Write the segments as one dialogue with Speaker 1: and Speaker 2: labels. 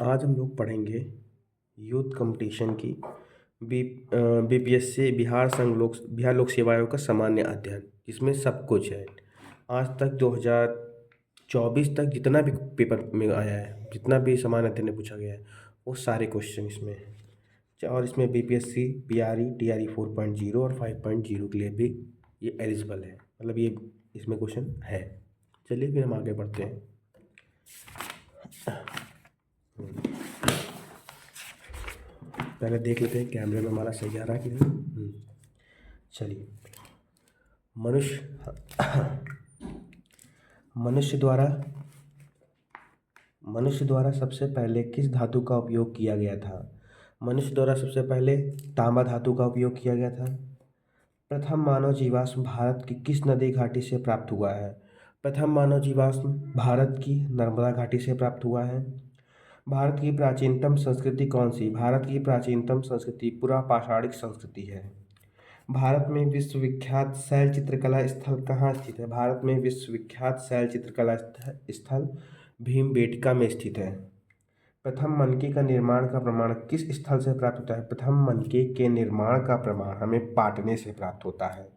Speaker 1: आज हम लोग पढ़ेंगे यूथ कंपटीशन की बी बीपीएससी बिहार लोक सेवा आयोग का सामान्य अध्ययन, इसमें सब कुछ है। आज तक 2024 तक जितना भी पेपर में आया है, जितना भी सामान्य अध्ययन में पूछा गया है, वो सारे क्वेश्चन इसमें हैं। और इसमें बीपीएससी बीआरई टीआरई 4.0 और 5.0 के लिए भी ये एलिजिबल है, मतलब ये इसमें क्वेश्चन है। चलिए फिर हम आगे बढ़ते हैं। पहले देख लेते हैं कैमरे में हमारा सही आ रहा है कि नहीं। चलिए, मनुष्य मनुष्य द्वारा मनुष्य द्वारा सबसे पहले किस धातु का उपयोग किया गया था? मनुष्य द्वारा सबसे पहले तांबा धातु का उपयोग किया गया था। प्रथम मानव जीवाश्म भारत की किस नदी घाटी से प्राप्त हुआ है? प्रथम मानव जीवाश्म भारत की नर्मदा घाटी से प्राप्त हुआ है। भारत की प्राचीनतम संस्कृति कौन सी? भारत की प्राचीनतम संस्कृति पुरा पाषाणिक संस्कृति है। भारत में विश्वविख्यात शैल चित्रकला स्थल कहाँ स्थित है? भारत में विश्वविख्यात शैल चित्रकला स्थल भीमबेटका में स्थित है। प्रथम मनके का निर्माण का प्रमाण किस स्थल से प्राप्त होता है? प्रथम मनके के निर्माण का प्रमाण हमें पाटने से प्राप्त होता है।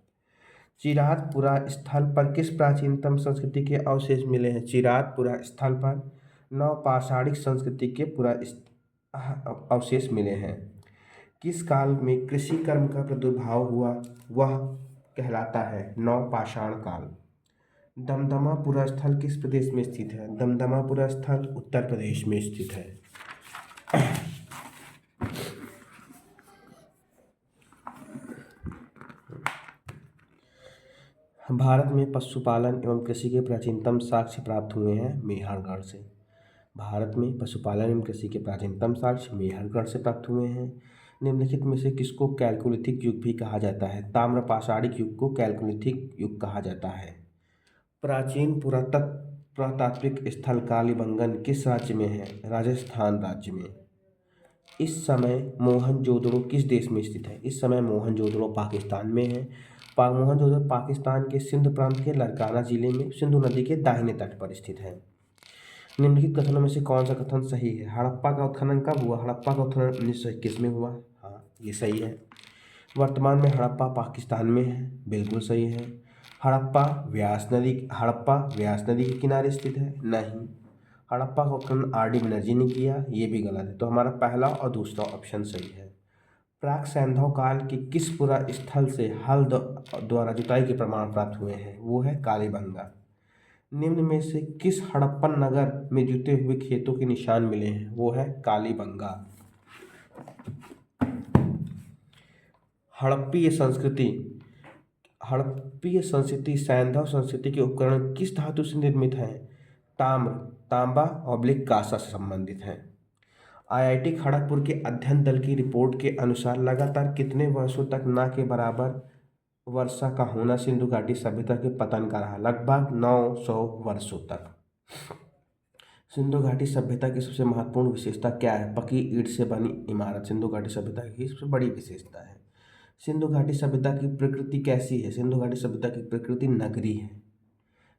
Speaker 1: चिरातपुरा स्थल पर किस प्राचीनतम संस्कृति के अवशेष मिले हैं? चिरातपुरा स्थल पर नवपाषाणिक संस्कृति के अवशेष मिले हैं। किस काल में कृषि कर्म का प्रादुर्भाव हुआ, वह कहलाता है नवपाषाण काल। दमदमापुरा स्थल किस प्रदेश में स्थित है? दमदमापुरा स्थल उत्तर प्रदेश में स्थित है। भारत में पशुपालन एवं कृषि के प्राचीनतम साक्ष्य प्राप्त हुए हैं मेहरगढ़ से। भारत में पशुपालन एवं कृषि के प्राचीनतम साक्ष्य मेहरगढ़ से प्राप्त हुए हैं। निम्नलिखित में से किसको कैल्कोलिथिक युग भी कहा जाता है? ताम्रपाषाणिक युग को कैल्कोलिथिक युग कहा जाता है। प्राचीन पुरातात्विक स्थल कालीबंगन किस राज्य में है? राजस्थान राज्य में। इस समय मोहनजोदड़ो किस देश में स्थित है? इस समय मोहनजोदड़ो पाकिस्तान में है। मोहनजोदड़ो पाकिस्तान के सिंध प्रांत के लरकाना जिले में सिंधु नदी के दाहिने तट पर स्थित है। निम्नलिखित कथनों में से कौन सा कथन सही है? हड़प्पा का उत्खनन कब हुआ? हड़प्पा का उत्खनन 1921 में हुआ। हाँ, ये सही है। वर्तमान में हड़प्पा पाकिस्तान में है, बिल्कुल सही है। हड़प्पा व्यास नदी के किनारे स्थित है, नहीं। हड़प्पा का उत्खनन आर डी बनर्जी ने किया, ये भी गलत है। तो हमारा पहला और दूसरा ऑप्शन सही है। प्राक सैंधव काल के किस पुरा स्थल से हल द्वारा जुताई के प्रमाण प्राप्त हुए हैं? वो है कालीबंगा। निम्न में से किस हड़प्पन नगर में जुते हुए खेतों के निशान मिले हैं? वो है कालीबंगा। हड़प्पीय संस्कृति सैंधव संस्कृति के उपकरण किस धातु से निर्मित हैं? तांबा / कांसा से संबंधित हैं। आईआईटी खड़गपुर के अध्ययन दल की रिपोर्ट के अनुसार लगातार कितने वर्षों तक न के बराबर वर्षा का होना सिंधु घाटी सभ्यता के पतन का रहा? लगभग 900 वर्षों तक। सिंधु घाटी सभ्यता की सबसे महत्वपूर्ण विशेषता क्या है? पकी ईंट से बनी इमारत सिंधु घाटी सभ्यता की सबसे बड़ी विशेषता है। सिंधु घाटी सभ्यता की प्रकृति कैसी है? सिंधु घाटी सभ्यता की प्रकृति नगरी है।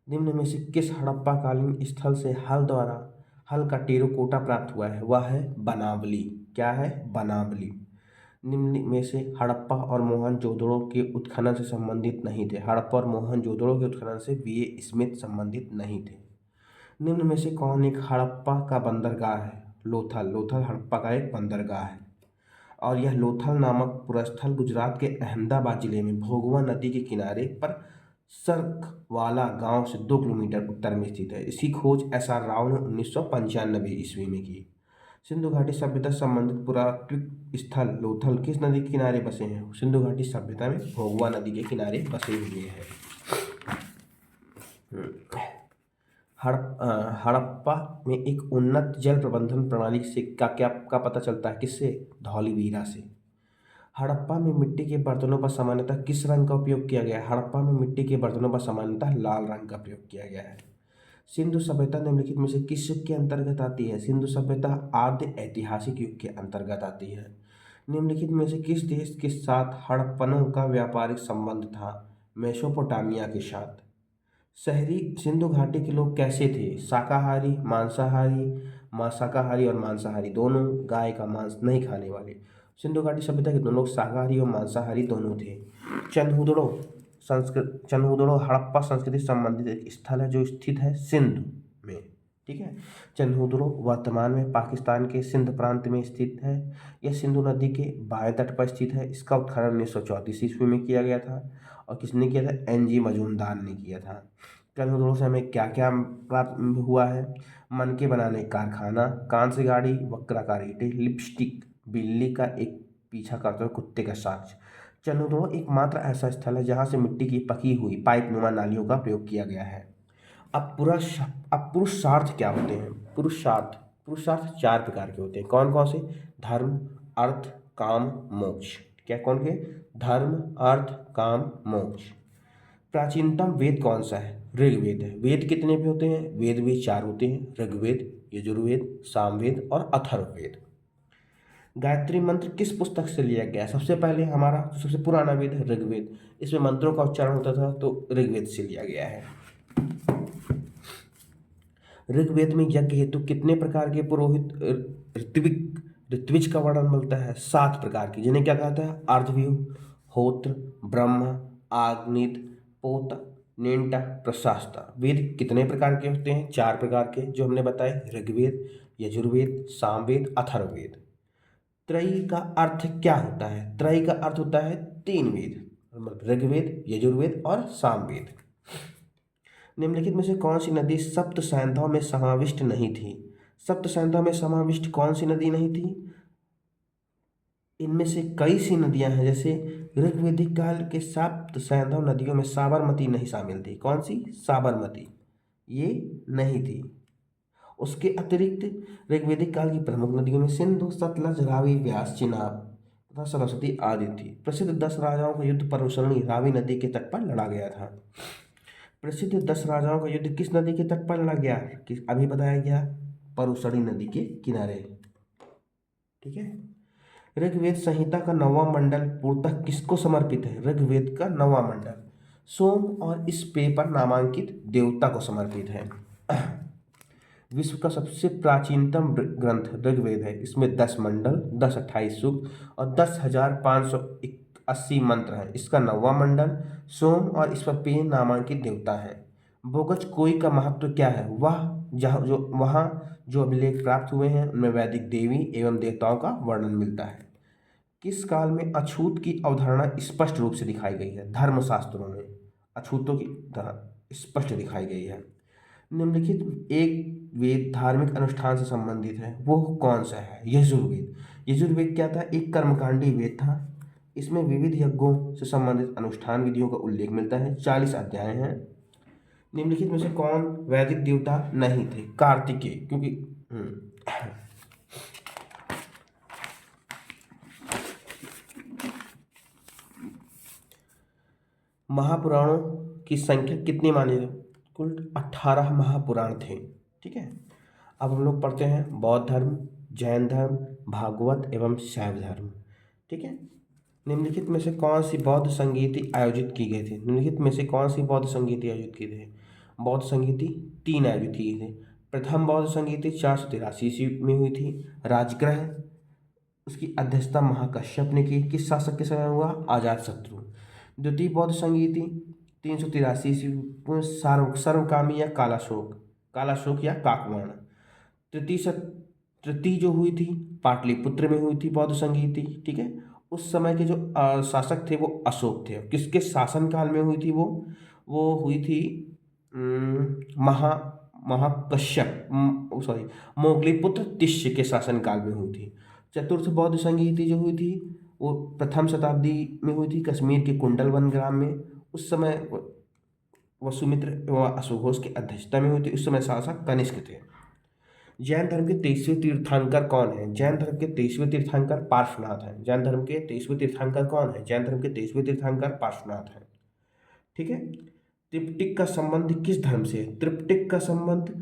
Speaker 1: निम्न में से किस हड़प्पाकालीन स्थल से हल का टेराकोटा प्राप्त हुआ है? वह है बनावली। क्या है? बनावली। निम्न में से हड़प्पा और मोहनजोदड़ो के उत्खनन से संबंधित नहीं थे। हड़प्पा और मोहनजोदड़ो के उत्खनन से वीए स्मिथ संबंधित नहीं थे। निम्न में से कौन एक हड़प्पा का बंदरगाह है? लोथल हड़प्पा का एक बंदरगाह है और यह लोथल नामक पुरस्थल गुजरात के अहमदाबाद जिले में भोगवा नदी के किनारे पर सरकवाला गांव से 2 किलोमीटर उत्तर में स्थित है। इसकी खोज SR राव ने 1995 ईस्वी में की। सिंधु घाटी सभ्यता संबंधित पुरातात्विक स्थल लोथल किस नदी के किनारे बसे हैं? सिंधु घाटी सभ्यता में भोगवा नदी के किनारे बसे हुए हैं। हड़प्पा में एक उन्नत जल प्रबंधन प्रणाली से का पता चलता है? किससे? धौलीवीरा से। हड़प्पा में मिट्टी के बर्तनों पर सामान्यतः किस रंग का उपयोग किया गया है? हड़प्पा में मिट्टी के बर्तनों पर सामान्यतः लाल रंग का प्रयोग किया गया है। सिंधु सभ्यता निम्नलिखित में से किस युग के अंतर्गत आती है? सिंधु सभ्यता आद्य ऐतिहासिक युग के अंतर्गत आती है। निम्नलिखित में से किस देश के साथ हड़प्पनों का व्यापारिक संबंध था? मेसोपोटामिया के साथ। शहरी सिंधु घाटी के लोग कैसे थे? शाकाहारी, मांसाहारी, शाकाहारी और मांसाहारी दोनों, गाय का मांस नहीं खाने वाले। सिंधु घाटी सभ्यता के दोनों लोग शाकाहारी और मांसाहारी दोनों थे। चन्हुदड़ो हड़प्पा संस्कृति से संबंधित एक स्थल है जो स्थित है सिंध में। ठीक है, चन्हुदड़ो वर्तमान में पाकिस्तान के सिंध प्रांत में स्थित है। यह सिंधु नदी के बाएं तट पर स्थित है। इसका उत्खनन 1934 ईस्वी में किया गया था। और किसने किया था? NG मजूमदार ने किया था। चन्हुदड़ो से हमें क्या क्या प्राप्त हुआ है? मनके बनाने का कारखाना, कांस्य गाड़ी, वक्राकार ईंटें, लिपस्टिक, बिल्ली का एक पीछा करते हुए कुत्ते का साक्ष्य। चन्हुदड़ो एकमात्र ऐसा स्थल है जहाँ से मिट्टी की पकी हुई पाइप नुमा नालियों का प्रयोग किया गया है। अब पुरुषार्थ क्या होते हैं? पुरुषार्थ 4 प्रकार के होते हैं। कौन कौन से? धर्म, अर्थ, काम, मोक्ष। क्या कौन के? धर्म, अर्थ, काम, मोक्ष। प्राचीनतम वेद कौन सा है? ऋग्वेद है। वेद कितने भी होते हैं? वेद भी 4 होते हैं, ऋग्वेद, यजुर्वेद, सामवेद और अथर्ववेद। गायत्री मंत्र किस पुस्तक से लिया गया? सबसे पहले हमारा सबसे पुराना वेद है ऋग्वेद। इसमें मंत्रों का उच्चारण होता था तो ऋग्वेद से लिया गया है। ऋग्वेद में यज्ञ हेतु कितने प्रकार के पुरोहित ऋत्विज का वर्णन मिलता है? 7 प्रकार की, जिन्हें क्या कहता है? अर्धव्यू, होत्र, ब्रह्म, आग्नित, पोत, नेंटा, प्रशास्ता। वेद कितने प्रकार के होते हैं? 4 प्रकार के, जो हमने बताए, ऋग्वेद, यजुर्वेद, सामवेद, अथर्ववेद। त्रयी का अर्थ क्या होता है? त्रयी का अर्थ होता है 3 वेद, मतलब ऋग्वेद, यजुर्वेद और सामवेद। निम्नलिखित में से कौन सी नदी सप्त सैंधव में समाविष्ट नहीं थी? सप्त सैंधव में समाविष्ट कौन सी नदी नहीं थी? इनमें से कई सी नदियां हैं, जैसे ऋग्वैदिक काल के सप्त सैंधव नदियों में साबरमती नहीं शामिल थी। कौन सी? साबरमती, ये नहीं थी। उसके अतिरिक्त ऋग्वैदिक काल की प्रमुख नदियों में सिंधु, सतलज, रावी, व्यास, चिनाब तथा सरस्वती आदि थी। प्रसिद्ध 10 राजाओं का युद्ध परुशरणी रावी नदी के तट पर लड़ा गया था। प्रसिद्ध 10 राजाओं का युद्ध किस नदी के तट पर लड़ा गया? अभी बताया गया, परुशरणी नदी के किनारे। ठीक है। ऋग्वेद संहिता का 9वां मंडल पूर्णतः किसको समर्पित है? ऋग्वेद का 9वां मंडल सोम और इस पेय पर नामांकित देवता को समर्पित है। विश्व का सबसे प्राचीनतम ग्रंथ ऋग्वेद है। इसमें 10 मंडल, 10 28 सूक्त और 10,580 मंत्र हैं। इसका 9वां मंडल सोम और इस पर पेय नामांकित देवता है। बोगच कोई का महत्व क्या है? वहाँ जो अभिलेख प्राप्त हुए हैं उनमें वैदिक देवी एवं देवताओं का वर्णन मिलता है। किस काल में अछूत की अवधारणा स्पष्ट रूप से दिखाई गई है? धर्मशास्त्रों में अछूतों की स्पष्ट दिखाई गई है। निम्नलिखित एक वेद धार्मिक अनुष्ठान से संबंधित है, वो कौन सा है? यजुर्वेद। यजुर्वेद क्या था? एक कर्मकांडी वेद था। इसमें विविध यज्ञों से संबंधित अनुष्ठान विधियों का उल्लेख मिलता है। 40 अध्याय हैं। निम्नलिखित में से कौन वैदिक देवता नहीं थे? कार्तिकेय, क्योंकि महापुराणों की संख्या कितनी मानी जाए? कुल 18 महापुराण थे। ठीक है। अब हम लोग पढ़ते हैं बौद्ध धर्म, जैन धर्म, भागवत एवं शैव धर्म। ठीक है। निम्नलिखित में से कौन सी बौद्ध संगीति आयोजित की गई थी? निम्नलिखित में से कौन सी बौद्ध संगीति आयोजित की थी? बौद्ध संगीति 3 आयोजित की थी। प्रथम बौद्ध संगीति 483 ईस्वी में हुई थी। राजगृह, उसकी अध्यक्षता महाकश्यप ने की। किस शासक के समय हुआ? अजातशत्रु। द्वितीय बौद्ध संगीति 383 ईस्वी में सर्वकामी या कालाशोक या काकवाण। तृतीय जो हुई थी पाटलिपुत्र में हुई थी बौद्ध संगीति। ठीक है। उस समय के जो शासक थे वो अशोक थे। किसके शासनकाल में हुई थी? वो हुई थी महाकश्यप मोगलीपुत्र तिष्य के शासनकाल में हुई थी। चतुर्थ बौद्ध संगीति जो हुई थी वो प्रथम शताब्दी में हुई थी कश्मीर के कुंडलवन ग्राम में। उस समय वसुमित्र एवं अशोघोष की अध्यक्षता में हुई थी। उस समय शासक कनिष्क थे। जैन धर्म के 23वें तीर्थंकर कौन है? जैन धर्म के 23वें तीर्थंकर पार्श्वनाथ हैं। जैन धर्म के 23वें तीर्थंकर कौन है? जैन धर्म के 23वें तीर्थंकर पार्श्वनाथ हैं। ठीक है। त्रिपिटक का संबंध किस धर्म से है? त्रिपिटक का संबंध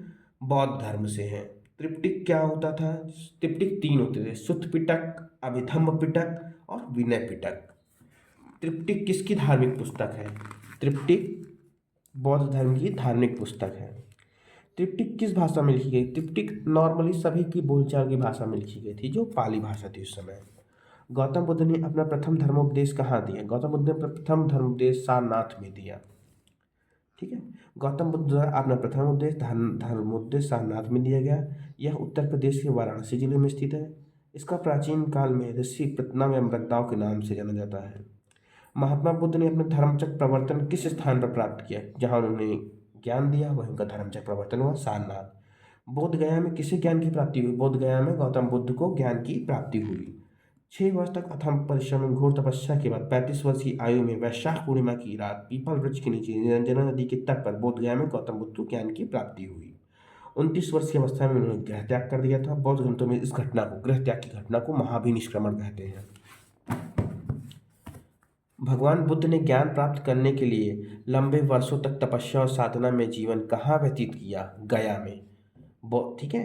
Speaker 1: बौद्ध धर्म से है। त्रिपिटक क्या होता था? त्रिपिटक 3 होते थे, सुत्त पिटक, अभिधम्म पिटक और विनय पिटक। त्रिपिटक किसकी धार्मिक पुस्तक है? त्रिपिटक बौद्ध धर्म की धार्मिक पुस्तक है। त्रिपिटक किस भाषा में लिखी गई? त्रिपिटक नॉर्मली सभी की बोलचाल की भाषा में लिखी गई थी, जो पाली भाषा थी उस समय। गौतम बुद्ध ने अपना प्रथम धर्मोपदेश कहाँ दिया? गौतम बुद्ध ने अपना प्रथम धर्मोपदेश सारनाथ में दिया। ठीक है, गौतम बुद्ध द्वारा अपना प्रथम उपदेश धर्मोपदेश सारनाथ में दिया गया। यह उत्तर प्रदेश के वाराणसी जिले में स्थित है। इसका प्राचीन काल में ऋषि प्रत्नम या मृगदाव के नाम से जाना जाता है। महात्मा बुद्ध ने अपने धर्मचक्र प्रवर्तन किस स्थान पर प्राप्त किया? जहाँ उन्होंने ज्ञान दिया वह उनका धर्मचक्र प्रवर्तन हुआ सारनाथ। बोध गया में किसे ज्ञान की प्राप्ति हुई? बोध गया में गौतम बुद्ध को ज्ञान की प्राप्ति हुई। 6 वर्ष तक अथम परिश्रम एवं घोर तपस्या के बाद 35 वर्ष की आयु में वैशाख पूर्णिमा की रात पीपल वृक्ष के नीचे निरंजना नदी के तट पर बोध गया में गौतम बुद्ध को ज्ञान की प्राप्ति हुई। 29 वर्ष की अवस्था में उन्होंने गृह त्याग कर दिया था। बौद्ध ग्रंथों में इस घटना को, गृह त्याग की घटना को महाभिनिष्क्रमण कहते हैं। भगवान बुद्ध ने ज्ञान प्राप्त करने के लिए लंबे वर्षों तक तपस्या और साधना में जीवन कहाँ व्यतीत किया? गया में। ठीक है,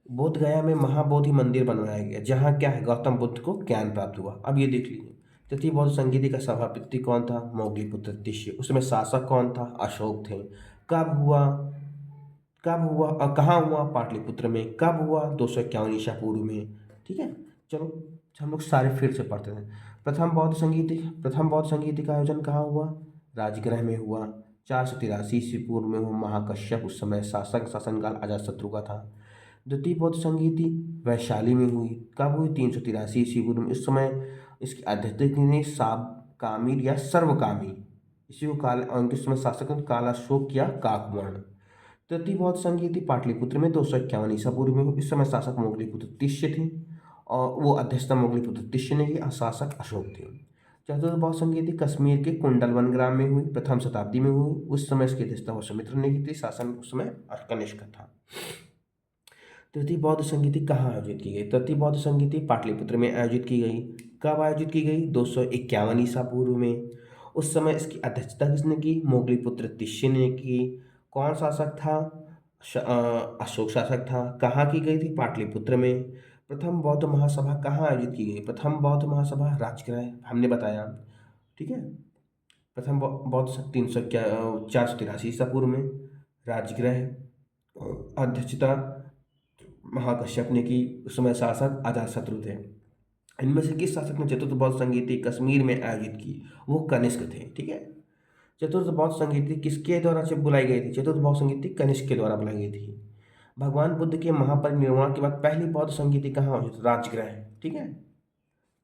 Speaker 1: बोध गया में महाबोधि मंदिर बनवाया गया, जहाँ क्या है, गौतम बुद्ध को ज्ञान प्राप्त हुआ। अब ये देख लीजिए, तृतीय बौद्ध संगीति का सभापति कौन था? मौग्लीपुत्र तिष्य। उसमें शासक कौन था? अशोक थे। कहाँ हुआ? पाटलिपुत्र में। कब हुआ? 251 ईसा पूर्व में। ठीक है, चलो हम लोग सारे फिर से पढ़ते हैं। प्रथम बौद्ध संगीति का आयोजन कहाँ हुआ? राजगृह में हुआ। 483 ईस्वी पूर्व में हुआ। महाकश्यप उस समय शासनकाल अजातशत्रु का था। द्वितीय बौद्ध संगीति वैशाली में हुई। कब हुई? 383 ईस्वी पूर्व में। इस समय इसकी अध्यक्षता ने साबकामीर या सर्वकामी, इसी को काल, उनके समय शासक कालाशोक या काकवर्ण। तृतीय बौद्ध संगीति पाटलिपुत्र में 251 ईसा पूर्व में हुई। इस समय शासक मोगलीपुत्र तिष्य थे और वो अध्यक्षता मोगलीपुत्र तिष्य ने की, शासक अशोक थे। चतुर्थ बौद्ध संगीति कश्मीर के कुंडलवन ग्राम में हुई, प्रथम शताब्दी में हुई। उस समय इसकी अध्यक्षता वसुमित्र ने की थी, शासन उस समय कनिष्क था। तृतीय बौद्ध संगीति कहाँ आयोजित की गई? तृतीय बौद्ध संगीति पाटलिपुत्र में आयोजित की गई। कब आयोजित की गई? 251 ईसा पूर्व में। उस समय इसकी अध्यक्षता किसने की? मोगलीपुत्र तिष्य ने की। कौन शासक था? अशोक शासक था। कहाँ की गई थी? पाटलिपुत्र में। प्रथम बौद्ध महासभा कहाँ आयोजित की गई? प्रथम बौद्ध महासभा राजगृह, हमने बताया। ठीक है, प्रथम बौद्ध 483 ईसा पूर्व में राजगृह। अध्यक्षता महाकश्यप ने की, उस समय शासक अजातशत्रु थे। इनमें से किस शासक ने चतुर्थ बौद्ध संगीति कश्मीर में आयोजित की? वो कनिष्क थे। ठीक है, चतुर्थ बौद्ध संगीति किसके द्वारा से बुलाई गई थी? चतुर्थ बौद्ध संगीति कनिष्क के द्वारा बुलाई गई थी। भगवान बुद्ध के महापरिनिर्वाण के बाद पहली बौद्ध संगीति कहाँ हुई? राजगृह। ठीक है,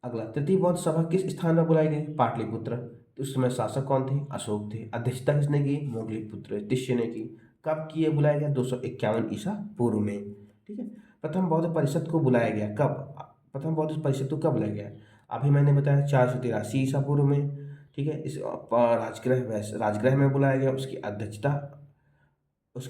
Speaker 1: अगला, तृतीय बौद्ध सभा किस स्थान पर बुलाई गई? पाटलिपुत्र। तो उस समय शासक कौन थे? अशोक थे। अध्यक्षता किसने की? मोगलीपुत्र तिष्य ने की। कब की बुलाया गया? 251 ईसा पूर्व में। ठीक है, प्रथम बौद्ध परिषद को बुलाया गया कब? प्रथम बौद्ध परिषद को कब बुलाया गया? अभी मैंने बताया 483 ईसा पूर्व में। ठीक है, इस राजगृह में बुलाया गया। उसकी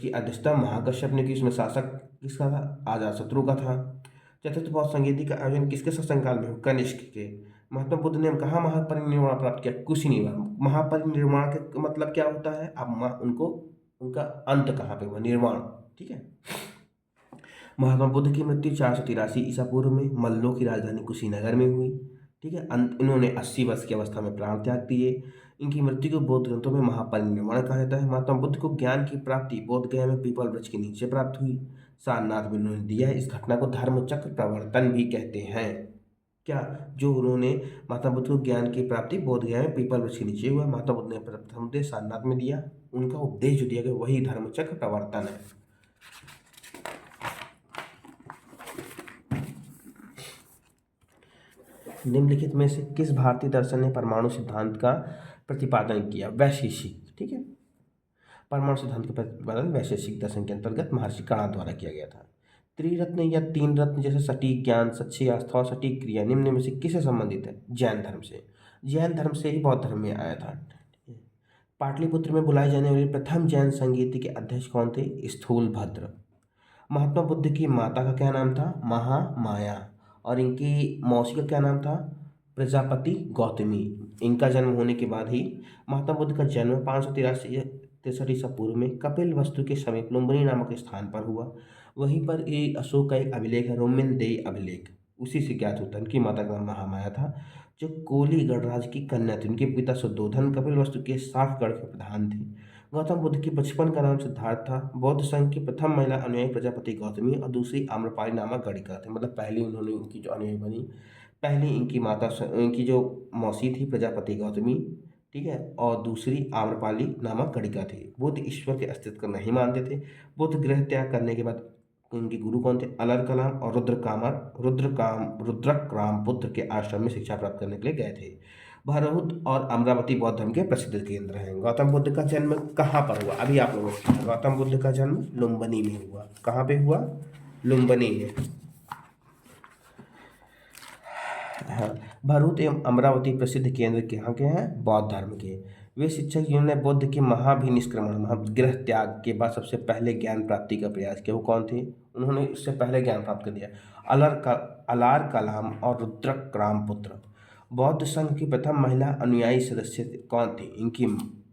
Speaker 1: अध्यक्षता महाकश्यप ने की। उसमें शासक किसका था? अजातशत्रु का था। चतुर्थ बौद्ध संगीति का आयोजन किसके शासनकाल में? कनिष्क के। महात्मा बुद्ध ने कहाँ महापरिनिर्वाण प्राप्त किया? कुशीनिवर। महापरिनिर्वाण का मतलब क्या होता है? अब उनका अंत कहाँ पे हुआ? निर्वाण। ठीक है, महात्मा बुद्ध की मृत्यु 483 ईसा पूर्व में मल्लों की राजधानी कुशीनगर में हुई। ठीक है, इन्होंने 80 वर्ष की अवस्था में प्राण त्याग दिए। इनकी मृत्यु को बौद्ध ग्रंथों में महापरिनिर्वाण कहा जाता है। महात्मा बुद्ध को ज्ञान की प्राप्ति बोध गया में पीपल वृक्ष के नीचे प्राप्त हुई। सारनाथ में उन्होंने दिया है। इस घटना को धर्मचक्र प्रवर्तन भी कहते हैं। क्या? जो उन्होंने महात्मा बुद्ध को ज्ञान की प्राप्ति बोध गया में पीपल वृक्ष के नीचे हुआ। महात्मा बुद्ध ने प्रथम उपदेश सारनाथ में दिया। उनका उपदेश जो दिया गया वही धर्मचक्र प्रवर्तन है। निम्नलिखित में से किस भारतीय दर्शन ने परमाणु सिद्धांत का प्रतिपादन किया? वैशेषिक। ठीक है, परमाणु सिद्धांत का प्रतिपादन वैशेषिक दर्शन के अंतर्गत महर्षि कणा द्वारा किया गया था। त्रिरत्न या तीन रत्न जैसे सटीक ज्ञान, सच्ची आस्था और सटीक क्रिया निम्न में से किससे संबंधित है? जैन धर्म से। जैन धर्म से ही बौद्ध धर्म में आया था। पाटलिपुत्र में बुलाए जाने वाले प्रथम जैन संगीति के अध्यक्ष कौन थे? स्थूलभद्र। महात्मा बुद्ध की माता का क्या नाम था? महामाया। और इनकी मौसी का क्या नाम था? प्रजापति गौतमी। इनका जन्म होने के बाद ही महात्मा बुद्ध का जन्म 563 ईसा पूर्व में कपिल वस्तु के समीप लुम्बिनी नामक स्थान पर हुआ। वहीं पर ये अशोक का एक अभिलेख है, रोमिनदेई अभिलेख, उसी से ज्ञात होता है। उनकी माता का नाम महामाया था, जो कोली गणराज की कन्या थी। उनके पिता शुद्धोधन कपिल वस्तु के साठ गढ़ के प्रधान थे। गौतम बुद्ध के बचपन का नाम सिद्धार्थ था। बौद्ध संघ की प्रथम महिला अनुयायी प्रजापति गौतमी और दूसरी आम्रपाली नामक गणिका थी। मतलब पहली उन्होंने उनकी जो अनुयायी बनी, पहली इनकी इनकी जो मौसी थी प्रजापति गौतमी, ठीक है, और दूसरी आम्रपाली नामक गणिका थी। बुद्ध ईश्वर के अस्तित्व को नहीं मानते थे। बुद्ध गृह त्याग करने के बाद उनके गुरु कौन थे? अलर कलाम और रुद्रक पुत्र के आश्रम में शिक्षा प्राप्त करने के लिए गए थे। भरहुत और अमरावती बौद्ध धर्म के प्रसिद्ध केंद्र हैं। गौतम बुद्ध का जन्म कहाँ पर हुआ? अभी आप लोगों ने पूछा। गौतम बुद्ध का जन्म लुम्बिनी में हुआ। कहाँ पे हुआ? लुम्बिनी में। हाँ, भरूच एवं अमरावती प्रसिद्ध केंद्र कहाँ के हैं? बौद्ध धर्म के। वे शिक्षक जिन्होंने बुद्ध के महाभिनिष्क्रमण गृह त्याग के बाद सबसे पहले ज्ञान प्राप्ति का प्रयास किया, वो कौन थे? उन्होंने इससे पहले ज्ञान प्राप्त कर दिया। अलार कलाम और रुद्रक रामपुत्र। बौद्ध संघ की प्रथम महिला अनुयायी सदस्य कौन थी? इनकी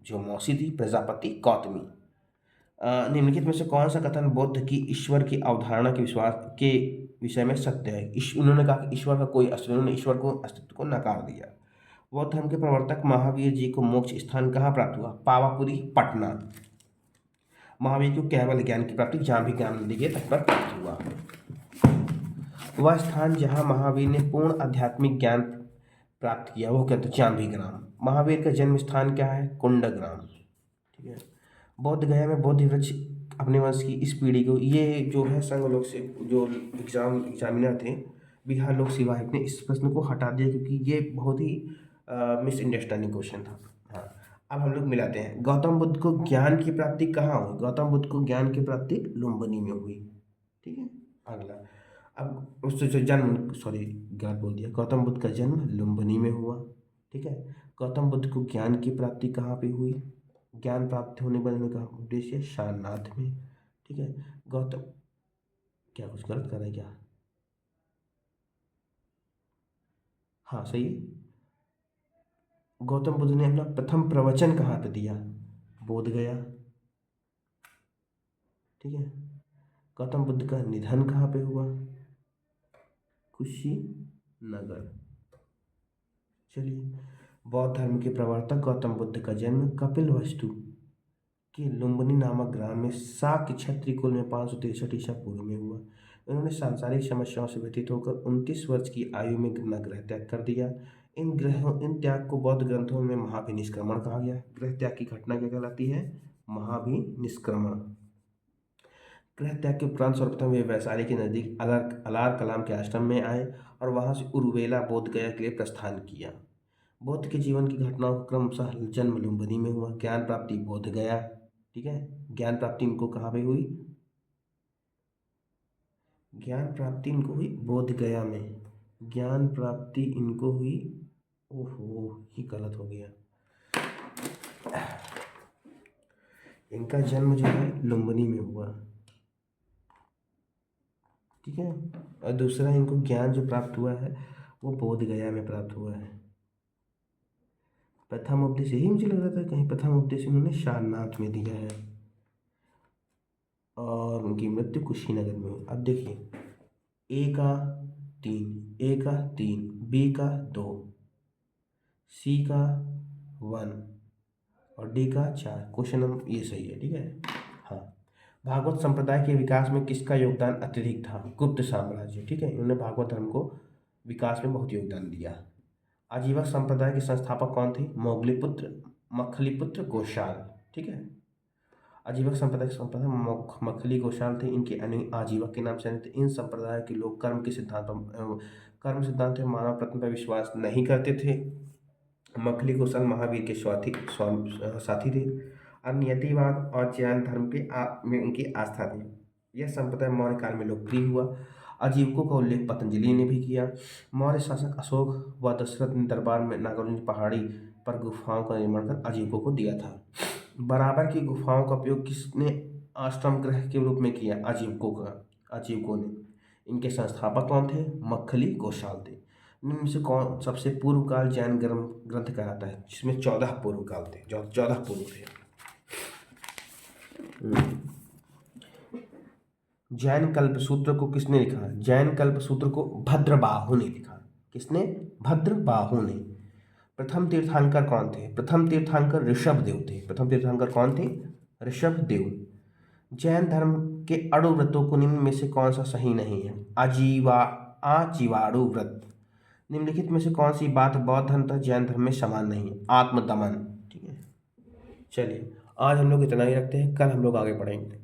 Speaker 1: जो मौसी थी प्रजापति गौतमी। निम्नलिखित में से कौन सा कथन बुद्ध की ईश्वर की अवधारणा के विश्वास के विषय में सत्य है? उन्होंने कहा कि ईश्वर का कोई अस्तित्व, उन्होंने ईश्वर को अस्तित्व को नकार दिया। बौद्ध धर्म के प्रवर्तक महावीर जी को मोक्ष स्थान कहाँ प्राप्त हुआ? पावापुरी, पटना। महावीर को केवल ज्ञान की प्राप्ति जाम्बी ज्ञान नदी के तट पर प्राप्त हुआ। वह स्थान जहाँ महावीर ने पूर्ण आध्यात्मिक ज्ञान प्राप्त किया वो कहते जाम्बी ग्राम। महावीर का जन्म स्थान क्या है? कुंडग्राम। ठीक है। बौद्ध गया में बोधि वृक्ष अपने वंश की इस पीढ़ी को, ये जो है संघ लोग से जो एग्जामिनर थे बिहार लोक सेवा आयोग ने इस प्रश्न को हटा दिया क्योंकि ये बहुत ही मिसअंडरस्टैंडिंग क्वेश्चन था। हाँ, अब हम लोग मिलाते हैं। गौतम बुद्ध को ज्ञान की प्राप्ति कहाँ हुई? गौतम बुद्ध को ज्ञान की प्राप्ति लुम्बिनी में हुई। ठीक है। अगला, अब उससे जो जन्म, सॉरी गलत बोल दिया, गौतम बुद्ध का जन्म लुम्बिनी में हुआ। ठीक है। गौतम बुद्ध को ज्ञान की प्राप्ति कहाँ पे हुई? ज्ञान प्राप्त होने बनने का उद्देश्य सारनाथ में। ठीक है। गौतम, क्या कुछ गलत कर रहा है क्या? हाँ सही है। गौतम बुद्ध ने अपना प्रथम प्रवचन कहाँ पे दिया? बोध गया। ठीक है। गौतम बुद्ध का निधन कहाँ पे हुआ? कुशीनगर। चलिए, बौद्ध धर्म के प्रवर्तक गौतम बुद्ध का जन्म कपिलवस्तु के लुम्बिनी नामक ग्राम में शाक्य क्षत्रिय कुल में 563 ईसा पूर्व में हुआ। उन्होंने सांसारिक समस्याओं से व्यतीत होकर 29 वर्ष की आयु में गृह त्याग कर दिया। इन त्याग को बौद्ध ग्रंथों में महाभिनिष्क्रमण कहा गया। गृह त्याग की घटना क्या कहलाती है? महाभिनिष्क्रमण। गृह त्याग के उपरांत सर्वप्रथम वे वैशाली के नजदीक अलार कलाम के आश्रम में आए और वहां से उरुवेला बोध गया के लिए प्रस्थान किया। बुद्ध के जीवन की घटनाओं का क्रमशः जन्म लुम्बिनी में हुआ। ज्ञान प्राप्ति बोध गया। ठीक है। ज्ञान प्राप्ति इनको कहाँ पे हुई? ज्ञान प्राप्ति इनको हुई बोध गया में। ज्ञान प्राप्ति इनको हुई, ओहो ये गलत हो गया, इनका जन्म जो है लुम्बिनी में हुआ। ठीक है। और दूसरा, इनको ज्ञान जो प्राप्त हुआ है वो बोध गया में प्राप्त हुआ है। प्रथम उपदेश, यही मुझे लग रहा था कहीं प्रथम उपदेश उन्होंने सारनाथ में दिया है और उनकी मृत्यु कुशीनगर में हुई। अब देखिए, ए का 3, बी का 2, सी का 1 और डी का 4। क्वेश्चन नंबर ये सही है। ठीक है। हाँ, भागवत संप्रदाय के विकास में किसका योगदान अत्यधिक था? गुप्त साम्राज्य। ठीक है। इन्होंने भागवत धर्म को विकास में बहुत योगदान दिया। आजीवक संप्रदाय के संस्थापक कौन थे? मोगलीपुत्र, मखलीपुत्र गोशाल। ठीक है। आजीवक संप्रदाय के संस्थापक मखली गोशाल थे। इनके अनुयायी आजीवक के नाम से थे। इन संप्रदाय के लोग कर्म सिद्धांत मानव प्रत्न पर विश्वास नहीं करते थे। मखली गोशाल महावीर के साथी थे। और नियतिवाद और जैन धर्म में उनकी आस्था थी। यह संप्रदाय मौर्य काल में लोकप्रिय हुआ। आजीवकों का उल्लेख पतंजलि ने भी किया। मौर्य शासक अशोक व दशरथ ने दरबार में नागार्जुन पहाड़ी पर गुफाओं का निर्माण कर आजीवकों को दिया था। बराबर की गुफाओं का उपयोग किसने आश्रम गृह के रूप में किया? आजीवकों ने। इनके संस्थापक कौन थे? मखली गोशाल थे। इनमें से कौन सबसे पूर्व काल जैन ग्रंथ कहलाता है, जिसमें 14 पूर्व काल थे, 14 पूर्व थे। जैन कल्पसूत्र को किसने लिखा? जैन कल्पसूत्र को भद्रबाहु ने लिखा। किसने? भद्रबाहु ने। प्रथम तीर्थंकर कौन थे? प्रथम तीर्थंकर ऋषभदेव थे। प्रथम तीर्थंकर कौन थे? ऋषभ देव। जैन धर्म के अणु व्रतों को निम्न में से कौन सा सही नहीं है? आजीवाणु व्रत। निम्नलिखित में से कौन सी बात बौद्ध धर्म तथा जैन धर्म में समान नहीं है? आत्मदमन। ठीक है, चलिए आज हम लोग इतना ही रखते हैं, कल हम लोग आगे बढ़ेंगे।